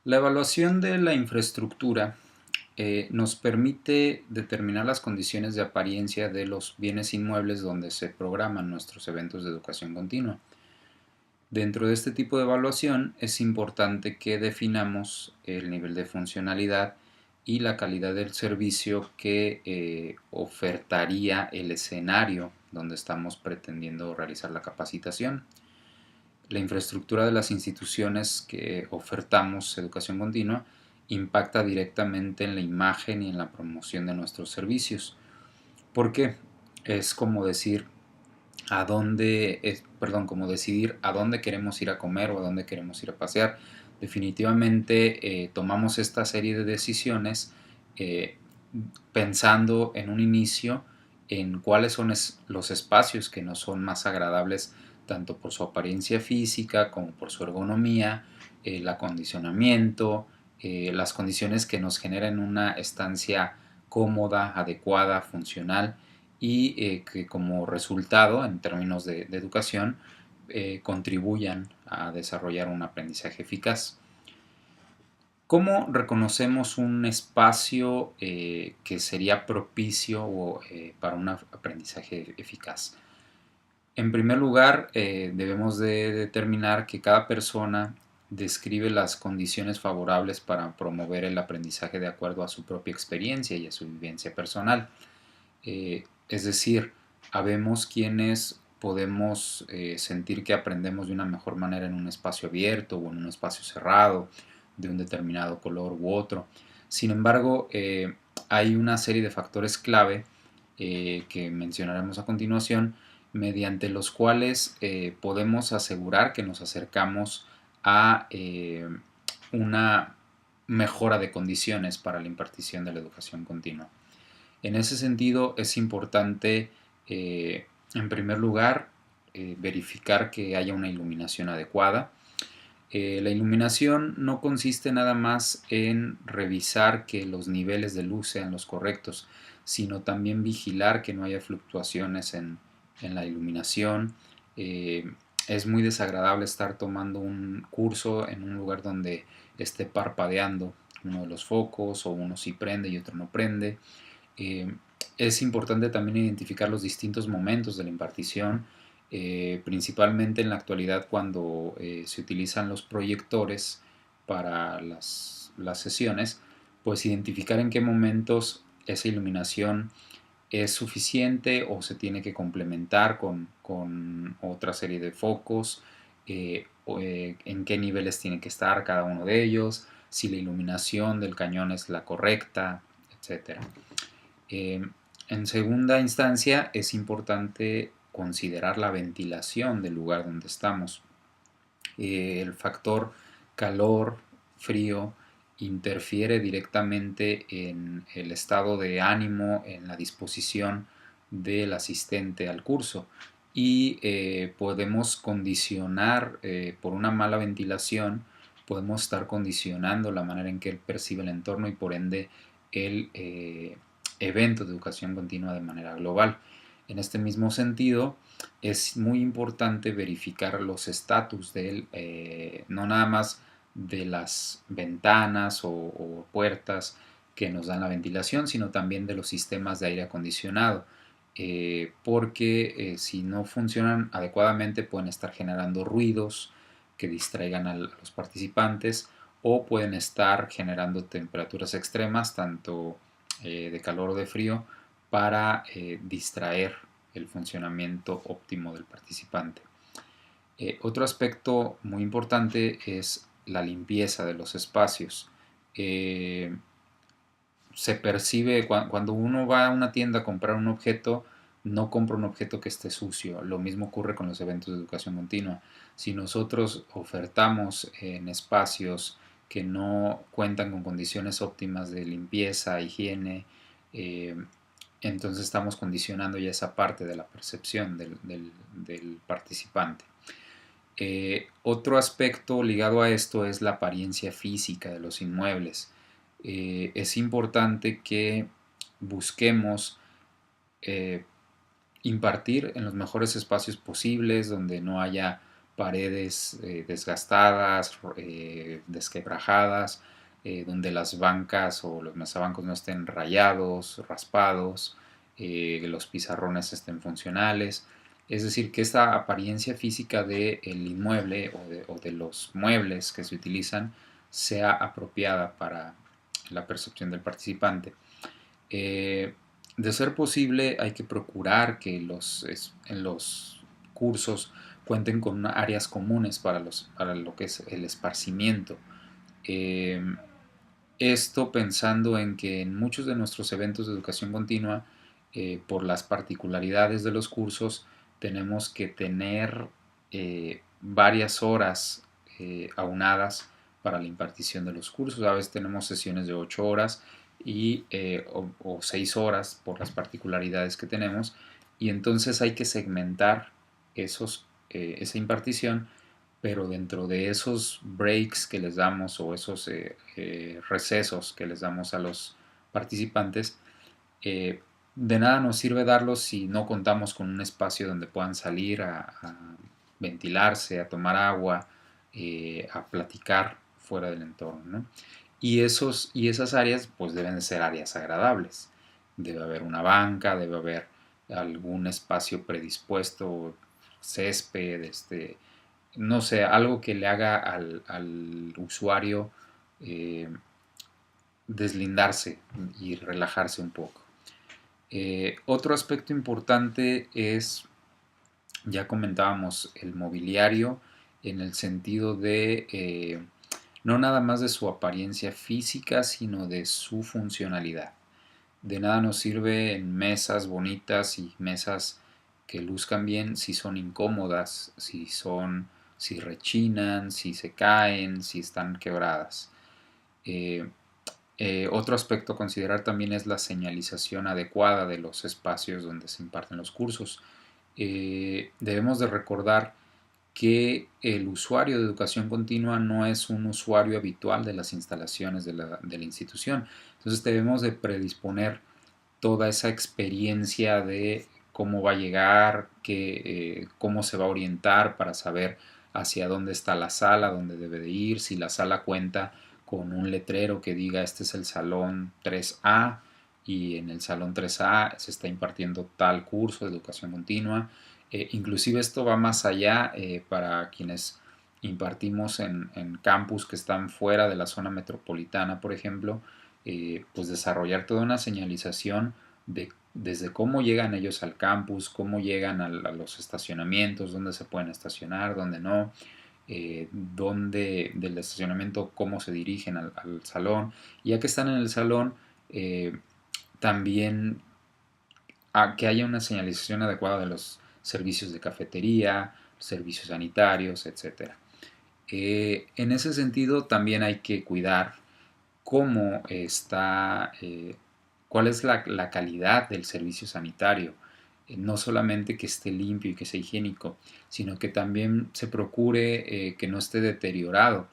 La evaluación de la infraestructura nos permite determinar las condiciones de apariencia de los bienes inmuebles donde se programan nuestros eventos de educación continua. Dentro de este tipo de evaluación es importante que definamos el nivel de funcionalidad y la calidad del servicio que ofertaría el escenario donde estamos pretendiendo realizar la capacitación. La infraestructura de las instituciones que ofertamos educación continua impacta directamente en la imagen y en la promoción de nuestros servicios. ¿Por qué? Es como decir como decidir a dónde queremos ir a comer o a dónde queremos ir a pasear. Definitivamente tomamos esta serie de decisiones eh, pensando en un inicio en cuáles son los espacios que nos son más agradables tanto por su apariencia física como por su ergonomía, el acondicionamiento, las condiciones que nos generan una estancia cómoda, adecuada, funcional y que como resultado en términos de educación contribuyan a desarrollar un aprendizaje eficaz. ¿Cómo reconocemos un espacio que sería propicio para un aprendizaje eficaz? En primer lugar, debemos de determinar que cada persona describe las condiciones favorables para promover el aprendizaje de acuerdo a su propia experiencia y a su vivencia personal. Es decir, habemos quienes podemos sentir que aprendemos de una mejor manera en un espacio abierto o en un espacio cerrado, de un determinado color u otro. Sin embargo, hay una serie de factores clave que mencionaremos a continuación, mediante los cuales podemos asegurar que nos acercamos a una mejora de condiciones para la impartición de la educación continua. En ese sentido es importante, en primer lugar, verificar que haya una iluminación adecuada. La iluminación no consiste nada más en revisar que los niveles de luz sean los correctos, sino también vigilar que no haya fluctuaciones en la iluminación. Es muy desagradable estar tomando un curso en un lugar donde esté parpadeando uno de los focos o uno sí prende y otro no prende. Eh, es importante también identificar los distintos momentos de la impartición, principalmente en la actualidad cuando se utilizan los proyectores para las sesiones, pues identificar en qué momentos esa iluminación es suficiente o se tiene que complementar con otra serie de focos, en qué niveles tiene que estar cada uno de ellos, si la iluminación del cañón es la correcta, etcétera. Eh, en segunda instancia, es importante considerar la ventilación del lugar donde estamos. El factor calor, frío, interfiere directamente en el estado de ánimo, en la disposición del asistente al curso y podemos condicionar por una mala ventilación, podemos estar condicionando la manera en que él percibe el entorno y por ende el evento de educación continua de manera global. En este mismo sentido, es muy importante verificar los estatus no nada más de las ventanas o puertas que nos dan la ventilación, sino también de los sistemas de aire acondicionado, porque si no funcionan adecuadamente pueden estar generando ruidos que distraigan a los participantes o pueden estar generando temperaturas extremas, tanto de calor o de frío, para distraer el funcionamiento óptimo del participante. Otro aspecto muy importante es la limpieza de los espacios. Se percibe cuando uno va a una tienda a comprar un objeto, no compra un objeto que esté sucio. Lo mismo ocurre con los eventos de educación continua. Si nosotros ofertamos en espacios que no cuentan con condiciones óptimas de limpieza, higiene, eh, entonces estamos condicionando ya esa parte de la percepción del participante. Otro aspecto ligado a esto es la apariencia física de los inmuebles. Es importante que busquemos eh, impartir en los mejores espacios posibles, donde no haya paredes desgastadas, desquebrajadas, donde las bancas o los mesabancos no estén rayados, raspados, los pizarrones estén funcionales. Es decir, que esta apariencia física del inmueble o de los muebles que se utilizan sea apropiada para la percepción del participante. De ser posible, hay que procurar que en los cursos cuenten con áreas comunes para lo que es el esparcimiento. Eh, Esto pensando en que en muchos de nuestros eventos de educación continua, por las particularidades de los cursos, tenemos que tener varias horas aunadas para la impartición de los cursos. A veces tenemos sesiones de 8 horas o 6 horas por las particularidades que tenemos, y entonces hay que segmentar esa impartición, pero dentro de esos breaks que les damos o esos recesos que les damos a los participantes, eh, de nada nos sirve darlos si no contamos con un espacio donde puedan salir a ventilarse, a tomar agua, a platicar fuera del entorno, ¿no? Y esas áreas pues deben de ser áreas agradables. Debe haber una banca, debe haber algún espacio predispuesto, césped, no sé, algo que le haga al usuario eh, deslindarse y relajarse un poco. Otro aspecto importante es, ya comentábamos, el mobiliario en el sentido de no nada más de su apariencia física, sino de su funcionalidad. De nada nos sirve en mesas bonitas y mesas que luzcan bien si son incómodas, si rechinan, si se caen, si están quebradas. Eh, Otro aspecto a considerar también es la señalización adecuada de los espacios donde se imparten los cursos. Debemos de recordar que el usuario de educación continua no es un usuario habitual de las instalaciones de la institución. Entonces debemos de predisponer toda esa experiencia de cómo va a llegar, cómo se va a orientar para saber hacia dónde está la sala, dónde debe de ir, si la sala cuenta con un letrero que diga este es el salón 3A y en el salón 3A se está impartiendo tal curso de educación continua. Inclusive esto va más allá para quienes impartimos en campus que están fuera de la zona metropolitana, por ejemplo, pues desarrollar toda una señalización desde cómo llegan ellos al campus, cómo llegan a los estacionamientos, dónde se pueden estacionar, dónde no, dónde del estacionamiento, cómo se dirigen al salón. Y ya que están en el salón, también que haya una señalización adecuada de los servicios de cafetería, servicios sanitarios, etcétera. En ese sentido, también hay que cuidar cómo está, cuál es la calidad del servicio sanitario. No solamente que esté limpio y que sea higiénico, sino que también se procure que no esté deteriorado.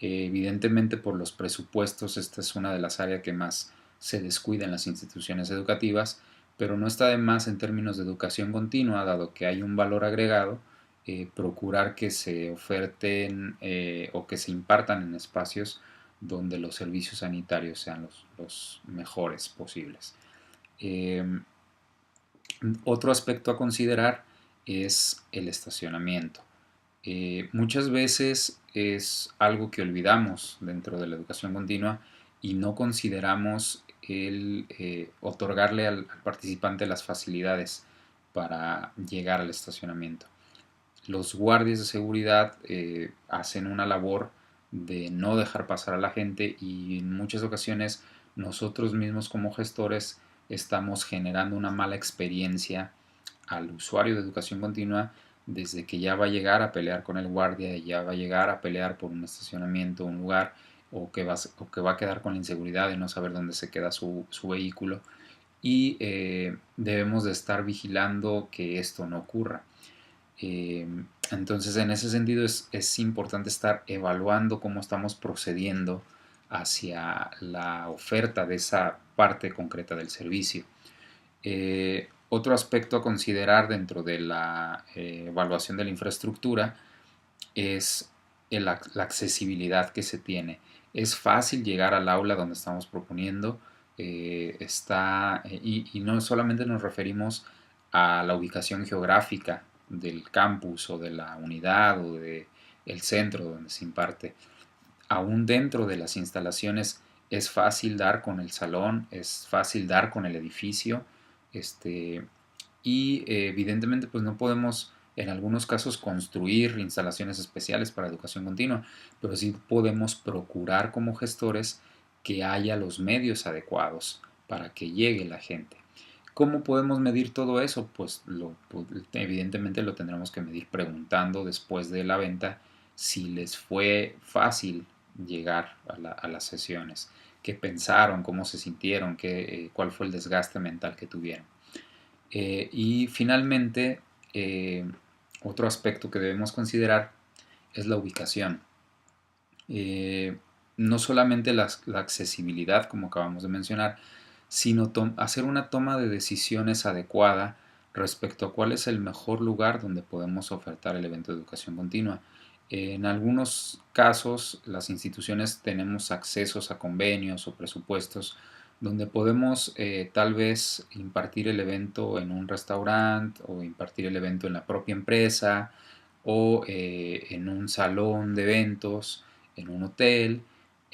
Evidentemente por los presupuestos esta es una de las áreas que más se descuida en las instituciones educativas, pero no está de más en términos de educación continua, dado que hay un valor agregado, procurar que se oferten o que se impartan en espacios donde los servicios sanitarios sean los mejores posibles. Eh, Otro aspecto a considerar es el estacionamiento. Muchas veces es algo que olvidamos dentro de la educación continua y no consideramos el otorgarle al participante las facilidades para llegar al estacionamiento. Los guardias de seguridad hacen una labor de no dejar pasar a la gente, y en muchas ocasiones nosotros mismos como gestores estamos generando una mala experiencia al usuario de educación continua, desde que ya va a llegar a pelear con el guardia, ya va a llegar a pelear por un estacionamiento, un lugar, o que va a quedar con la inseguridad de no saber dónde se queda su vehículo, y debemos de estar vigilando que esto no ocurra. Eh, entonces, en ese sentido es importante estar evaluando cómo estamos procediendo hacia la oferta de esa parte concreta del servicio. Otro aspecto a considerar dentro de la evaluación de la infraestructura es la accesibilidad que se tiene. Es fácil llegar al aula donde estamos proponiendo, y no solamente nos referimos a la ubicación geográfica del campus o de la unidad o del centro donde se imparte. Aún dentro de las instalaciones es fácil dar con el salón, es fácil dar con el edificio, y evidentemente pues no podemos en algunos casos construir instalaciones especiales para educación continua, pero sí podemos procurar como gestores que haya los medios adecuados para que llegue la gente. ¿Cómo podemos medir todo eso? Pues evidentemente lo tendremos que medir preguntando después de la venta si les fue fácil llegar a las sesiones, qué pensaron, cómo se sintieron, cuál fue el desgaste mental que tuvieron. Y finalmente, otro aspecto que debemos considerar es la ubicación. No solamente la accesibilidad, como acabamos de mencionar, sino hacer una toma de decisiones adecuada respecto a cuál es el mejor lugar donde podemos ofertar el evento de educación continua. En algunos casos, las instituciones tenemos accesos a convenios o presupuestos donde podemos tal vez impartir el evento en un restaurante o impartir el evento en la propia empresa o en un salón de eventos, en un hotel.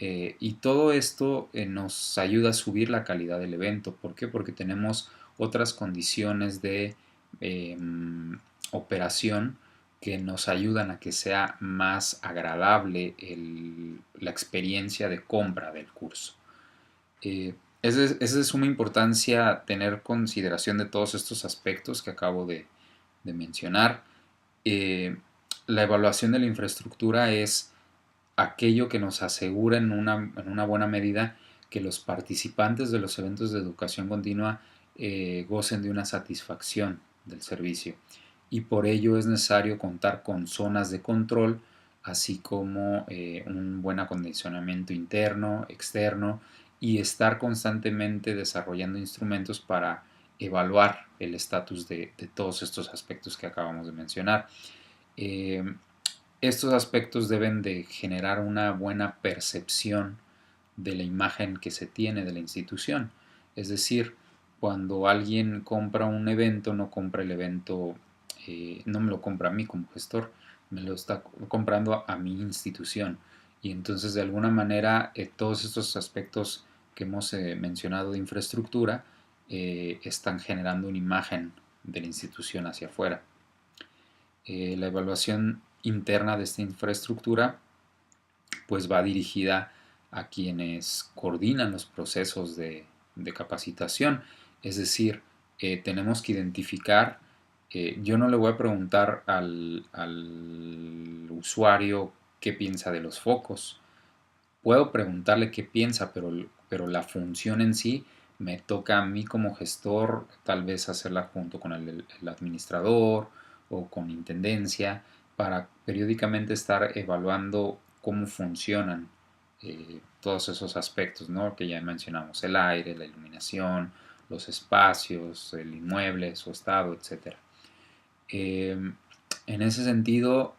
Y todo esto nos ayuda a subir la calidad del evento. ¿Por qué? Porque tenemos otras condiciones de eh, operación que nos ayudan a que sea más agradable la experiencia de compra del curso. Es de suma importancia tener consideración de todos estos aspectos que acabo de mencionar. Eh, la evaluación de la infraestructura es aquello que nos asegura en una buena medida que los participantes de los eventos de educación continua gocen de una satisfacción del servicio. Y por ello es necesario contar con zonas de control, así como un buen acondicionamiento interno, externo, y estar constantemente desarrollando instrumentos para evaluar el estatus de todos estos aspectos que acabamos de mencionar. Eh, Estos aspectos deben de generar una buena percepción de la imagen que se tiene de la institución. Es decir, cuando alguien compra un evento, no compra el evento, no me lo compra a mí como gestor, me lo está comprando a mi institución. Y entonces de alguna manera todos estos aspectos que hemos mencionado de infraestructura están generando una imagen de la institución hacia afuera. La evaluación interna de esta infraestructura pues va dirigida a quienes coordinan los procesos de capacitación. Es decir, tenemos que identificar, yo no le voy a preguntar al usuario qué piensa de los focos. Puedo preguntarle qué piensa, pero la función en sí me toca a mí como gestor tal vez hacerla junto con el administrador o con intendencia para periódicamente estar evaluando cómo funcionan todos esos aspectos, ¿no? Que ya mencionamos, el aire, la iluminación, los espacios, el inmueble, su estado, etc. En ese sentido,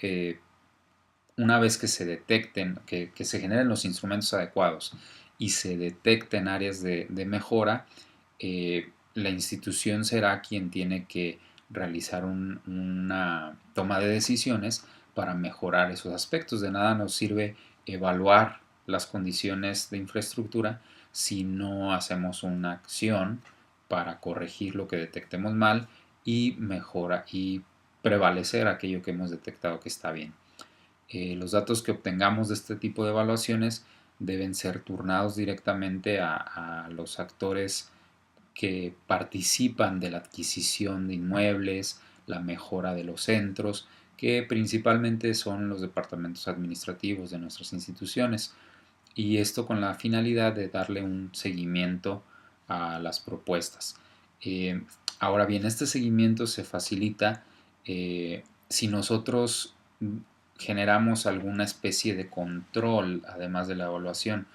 una vez que se detecten, que se generen los instrumentos adecuados y se detecten áreas de mejora, la institución será quien tiene que realizar una toma de decisiones para mejorar esos aspectos. De nada nos sirve evaluar las condiciones de infraestructura si no hacemos una acción para corregir lo que detectemos mal y mejora y prevalecer aquello que hemos detectado que está bien. Los datos que obtengamos de este tipo de evaluaciones deben ser turnados directamente a los actores que participan de la adquisición de inmuebles, la mejora de los centros, que principalmente son los departamentos administrativos de nuestras instituciones, y esto con la finalidad de darle un seguimiento a las propuestas. Eh, Ahora bien, este seguimiento se facilita si nosotros generamos alguna especie de control además de la evaluación.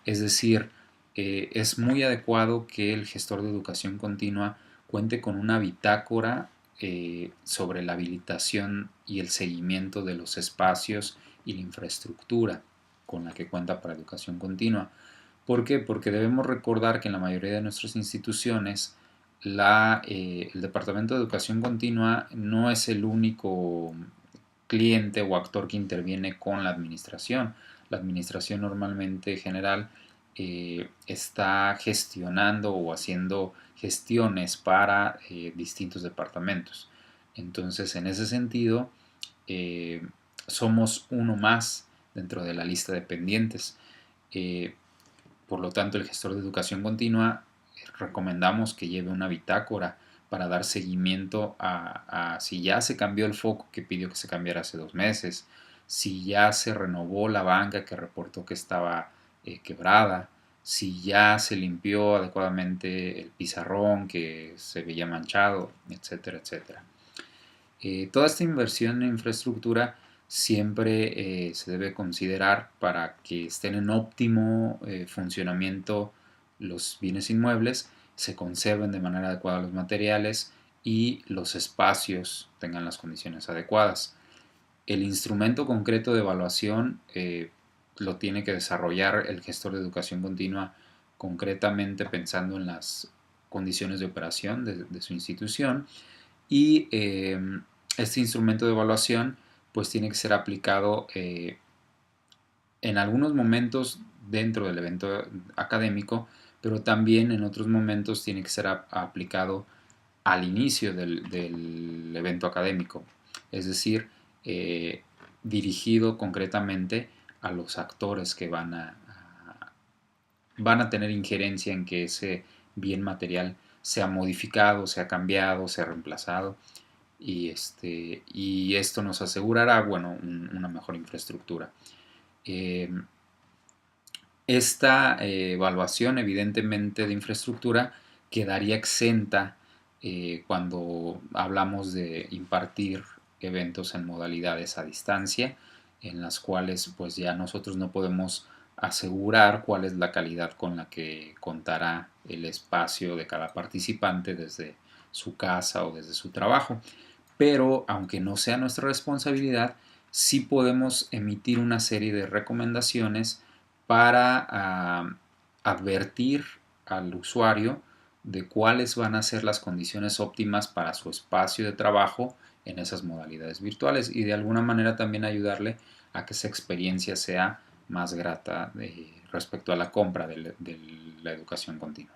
Es decir, es muy adecuado que el gestor de educación continua cuente con una bitácora sobre la habilitación y el seguimiento de los espacios y la infraestructura con la que cuenta para educación continua. ¿Por qué? Porque debemos recordar que en la mayoría de nuestras instituciones el Departamento de Educación Continua no es el único cliente o actor que interviene con la administración. La administración normalmente general está gestionando o haciendo gestiones para distintos departamentos. Entonces, en ese sentido, eh, somos uno más dentro de la lista de pendientes. Eh, por lo tanto, el gestor de educación continua recomendamos que lleve una bitácora para dar seguimiento a si ya se cambió el foco que pidió que se cambiara hace 2 meses, si ya se renovó la banca que reportó que estaba quebrada, si ya se limpió adecuadamente el pizarrón que se veía manchado, etcétera, etcétera. Toda esta inversión en infraestructura siempre se debe considerar para que estén en óptimo funcionamiento los bienes inmuebles, se conserven de manera adecuada los materiales y los espacios tengan las condiciones adecuadas. El instrumento concreto de evaluación lo tiene que desarrollar el gestor de educación continua concretamente pensando en las condiciones de operación de su institución y este instrumento de evaluación pues tiene que ser aplicado en algunos momentos dentro del evento académico, pero también en otros momentos tiene que ser aplicado al inicio del evento académico, es decir, eh, dirigido concretamente a los actores que van a tener injerencia en que ese bien material sea modificado, sea cambiado, sea reemplazado y esto nos asegurará, bueno, una mejor infraestructura. Esta evaluación, evidentemente, de infraestructura quedaría exenta cuando hablamos de impartir eventos en modalidades a distancia, en las cuales pues ya nosotros no podemos asegurar cuál es la calidad con la que contará el espacio de cada participante desde su casa o desde su trabajo. Pero aunque no sea nuestra responsabilidad, sí podemos emitir una serie de recomendaciones para advertir al usuario de cuáles van a ser las condiciones óptimas para su espacio de trabajo en esas modalidades virtuales y de alguna manera también ayudarle a que esa experiencia sea más grata respecto a la compra de la educación continua.